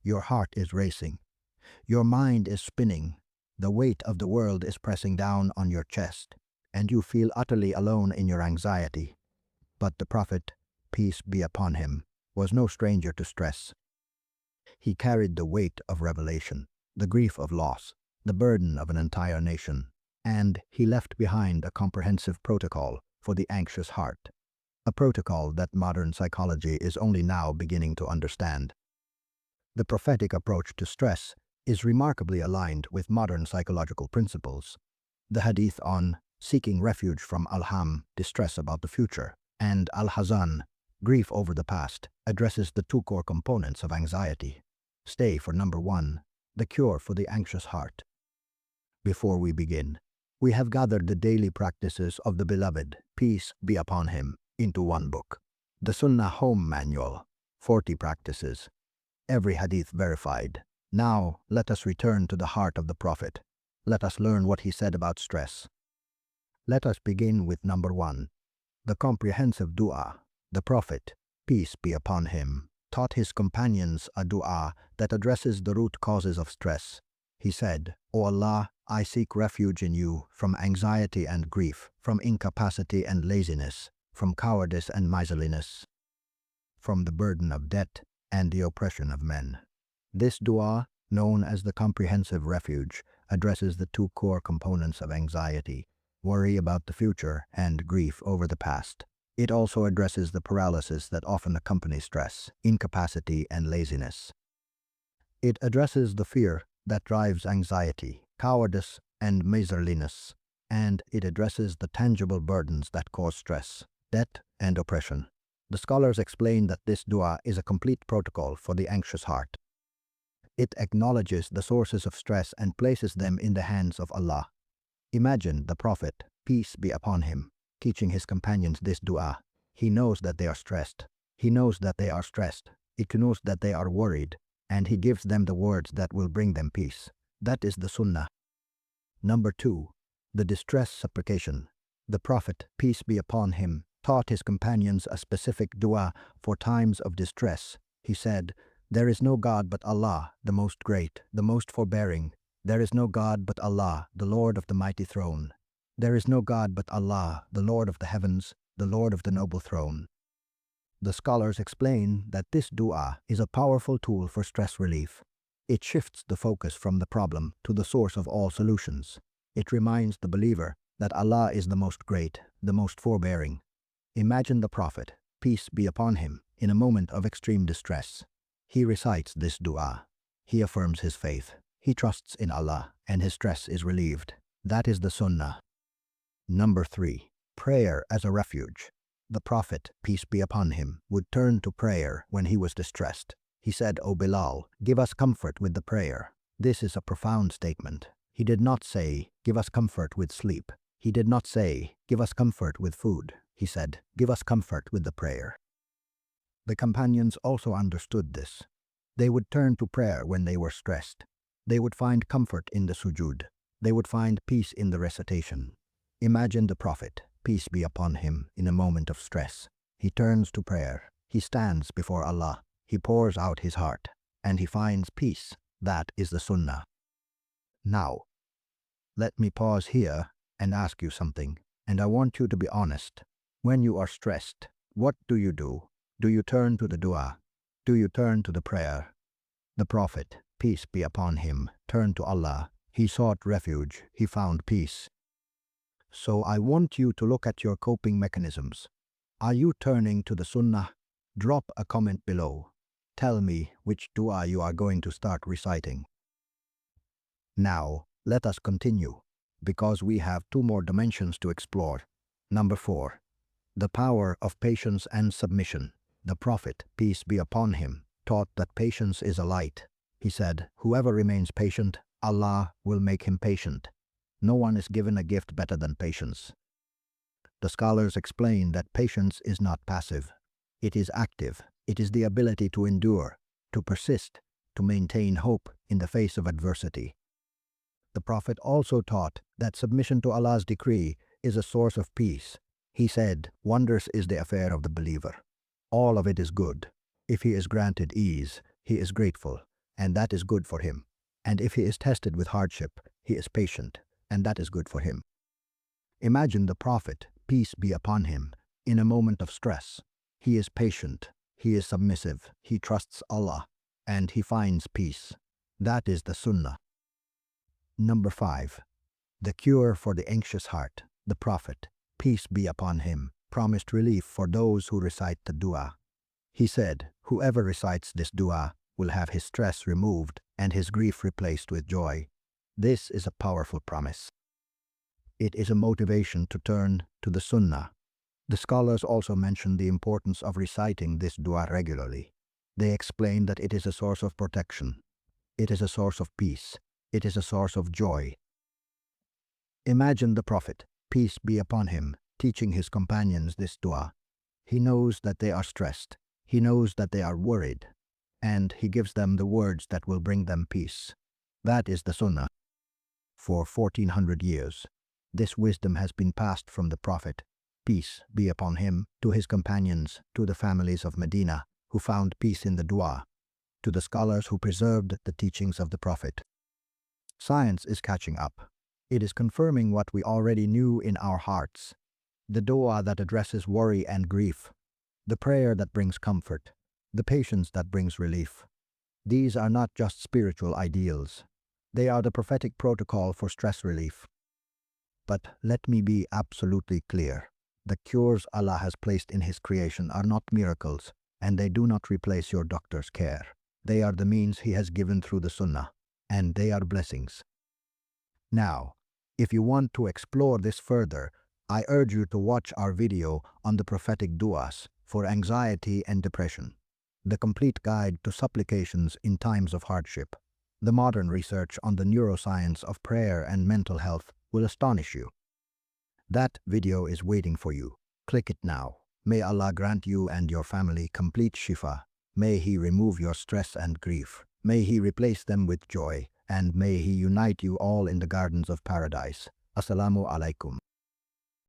Your heart is racing. Your mind is spinning. The weight of the world is pressing down on your chest, and you feel utterly alone in your anxiety. But the Prophet, peace be upon him, was no stranger to stress. He carried the weight of revelation, the grief of loss, the burden of an entire nation, and he left behind a comprehensive protocol for the anxious heart, a protocol that modern psychology is only now beginning to understand. The prophetic approach to stress is remarkably aligned with modern psychological principles. The hadith on seeking refuge from al-hamm, distress about the future, and al-hazan, grief over the past, addresses the two core components of anxiety. Stay for number 1, the cure for the anxious heart. Before we begin, we have gathered the daily practices of the beloved, peace be upon him, into one book. The Sunnah Home Manual, 40 practices, every hadith verified. Now, let us return to the heart of the Prophet. Let us learn what he said about stress. Let us begin with number 1, the comprehensive dua. The Prophet, peace be upon him, taught his companions a dua that addresses the root causes of stress. He said, "O Allah, I seek refuge in you from anxiety and grief, from incapacity and laziness, from cowardice and miserliness, from the burden of debt and the oppression of men." This dua, known as the comprehensive refuge, addresses the two core components of anxiety, worry about the future and grief over the past. It also addresses the paralysis that often accompanies stress, incapacity and laziness. It addresses the fear that drives anxiety, cowardice and miserliness, and it addresses the tangible burdens that cause stress, debt and oppression. The scholars explain that this dua is a complete protocol for the anxious heart. It acknowledges the sources of stress and places them in the hands of Allah. Imagine the Prophet, peace be upon him, teaching his companions this dua. He knows that they are stressed. He knows that they are stressed. He knows that they are worried, and he gives them the words that will bring them peace. That is the Sunnah. Number 2, the distress supplication. The Prophet, peace be upon him, taught his companions a specific dua for times of distress. He said, "There is no God but Allah, the most great, the most forbearing. There is no God but Allah, the Lord of the mighty throne. There is no God but Allah, the Lord of the heavens, the Lord of the noble throne." The scholars explain that this dua is a powerful tool for stress relief. It shifts the focus from the problem to the source of all solutions. It reminds the believer that Allah is the most great, the most forbearing. Imagine the Prophet, peace be upon him, in a moment of extreme distress. He recites this dua. He affirms his faith. He trusts in Allah, and his stress is relieved. That is the Sunnah. Number 3, prayer as a refuge. The Prophet, peace be upon him, would turn to prayer when he was distressed. He said, "O Bilal, give us comfort with the prayer." This is a profound statement. He did not say, "Give us comfort with sleep." He did not say, "Give us comfort with food." He said, "Give us comfort with the prayer." The companions also understood this. They would turn to prayer when they were stressed. They would find comfort in the sujud. They would find peace in the recitation. Imagine the Prophet, peace be upon him, in a moment of stress. He turns to prayer. He stands before Allah. He pours out his heart, and he finds peace. That is the Sunnah. Now, let me pause here and ask you something, and I want you to be honest. When you are stressed, what do you do? Do you turn to the dua? Do you turn to the prayer? The Prophet, peace be upon him, turned to Allah. He sought refuge. He found peace. So I want you to look at your coping mechanisms. Are you turning to the Sunnah? Drop a comment below. Tell me which dua you are going to start reciting. Now, let us continue, because we have 2 more dimensions to explore. Number 4, the power of patience and submission. The Prophet, peace be upon him, taught that patience is a light. He said, "Whoever remains patient, Allah will make him patient." No one is given a gift better than patience. The scholars explain that patience is not passive. It is active. It is the ability to endure, to persist, to maintain hope in the face of adversity. The Prophet also taught that submission to Allah's decree is a source of peace. He said, "Wondrous is the affair of the believer. All of it is good. If he is granted ease, he is grateful, and that is good for him. And if he is tested with hardship, he is patient, and that is good for him. Imagine the Prophet, peace be upon him, in a moment of stress. He is patient, he is submissive, he trusts Allah, and he finds peace. That is the Sunnah. Number 5. The cure for the anxious heart. The Prophet, peace be upon him, promised relief for those who recite the dua. He said, whoever recites this dua will have his stress removed and his grief replaced with joy. This is a powerful promise. It is a motivation to turn to the Sunnah. The scholars also mention the importance of reciting this dua regularly. They explain that it is a source of protection. It is a source of peace. It is a source of joy. Imagine the Prophet, peace be upon him, teaching his companions this dua. He knows that they are stressed. He knows that they are worried. And he gives them the words that will bring them peace. That is the Sunnah. For 1400 years, this wisdom has been passed from the Prophet, peace be upon him, to his companions, to the families of Medina, who found peace in the dua, to the scholars who preserved the teachings of the Prophet. Science is catching up. It is confirming what we already knew in our hearts. The dua that addresses worry and grief, the prayer that brings comfort, the patience that brings relief. These are not just spiritual ideals. They are the prophetic protocol for stress relief. But let me be absolutely clear. The cures Allah has placed in His creation are not miracles, and they do not replace your doctor's care. They are the means He has given through the Sunnah, and they are blessings. Now, if you want to explore this further, I urge you to watch our video on the prophetic du'as for anxiety and depression, the complete guide to supplications in times of hardship. The modern research on the neuroscience of prayer and mental health will astonish you. That video is waiting for you. Click it now. May Allah grant you and your family complete shifa. May He remove your stress and grief. May He replace them with joy, and may He unite you all in the gardens of paradise. Assalamu alaikum.